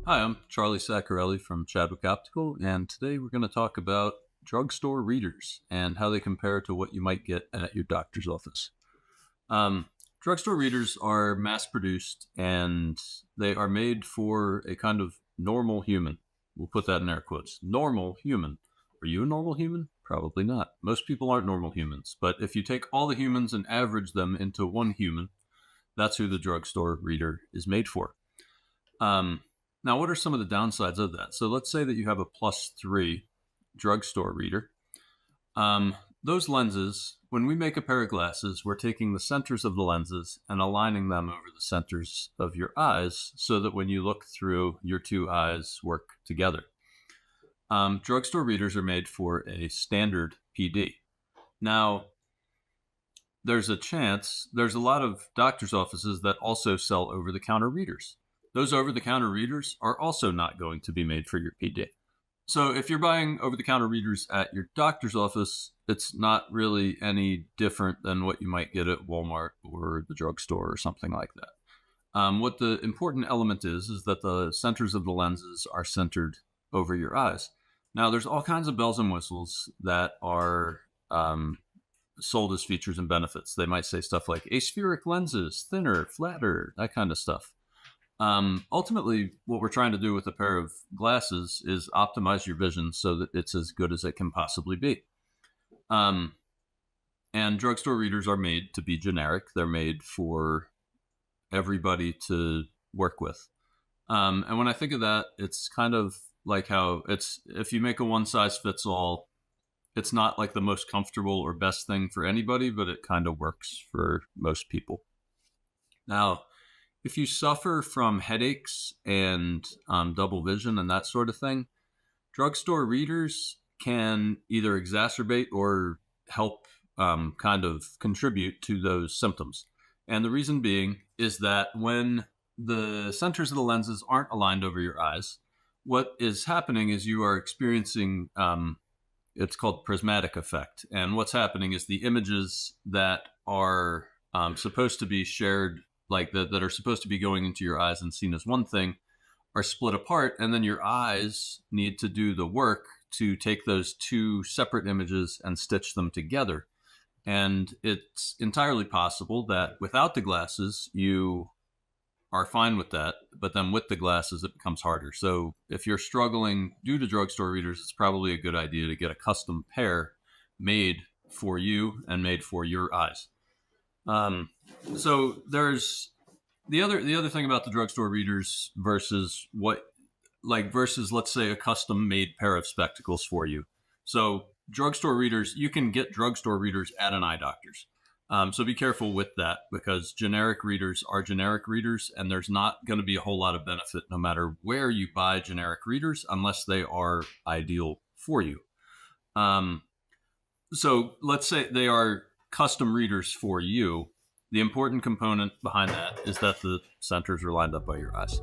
Hi, I'm Charlie Saccarelli from Chadwick Optical, and today we're going to talk about drugstore readers and how they compare to what you might get at your doctor's office. Um, Drugstore readers are mass produced and they are made for a kind of normal human. We'll put that in air quotes. Normal human. Are you a normal human? Probably not. Most people aren't normal humans, but if you take all the humans and average them into one human, that's who the drugstore reader is made for. Now, what are some of the downsides of that? So let's say that you have a +3 drugstore reader. Those lenses, when we make a pair of glasses, we're taking the centers of the lenses and aligning them over the centers of your eyes so that when you look through, your two eyes work together. Drugstore readers are made for a standard PD. Now, there's a lot of doctor's offices that also sell over-the-counter readers. Those over-the-counter readers are also not going to be made for your PD. So if you're buying over-the-counter readers at your doctor's office, it's not really any different than what you might get at Walmart or the drugstore or something like that. What the important element is that the centers of the lenses are centered over your eyes. Now, there's all kinds of bells and whistles that are sold as features and benefits. They might say stuff like aspheric lenses, thinner, flatter, that kind of stuff. Ultimately, what we're trying to do with a pair of glasses is optimize your vision so that it's as good as it can possibly be. And drugstore readers are made to be generic. They're made for everybody to work with. And when I think of that, it's kind of like how if you make a one-size-fits-all, it's not like the most comfortable or best thing for anybody, but it kind of works for most people. Now, if you suffer from headaches and double vision and that sort of thing, drugstore readers can either exacerbate or help kind of contribute to those symptoms. And the reason being is that when the centers of the lenses aren't aligned over your eyes, what is happening is you are experiencing, it's called prismatic effect. And what's happening is the images that are supposed to be shared, like that are supposed to be going into your eyes and seen as one thing, are split apart, and then your eyes need to do the work to take those two separate images and stitch them together. And it's entirely possible that without the glasses, you are fine with that, but then with the glasses, it becomes harder. So if you're struggling due to drugstore readers, it's probably a good idea to get a custom pair made for you and made for your eyes. So there's the other thing about the drugstore readers versus let's say a custom made pair of spectacles for you. So drugstore readers, you can get drugstore readers at an eye doctor's. So be careful with that because generic readers are generic readers, and there's not going to be a whole lot of benefit no matter where you buy generic readers unless they are ideal for you. So let's say they are custom readers for you. The important component behind that is that the centers are lined up by your eyes.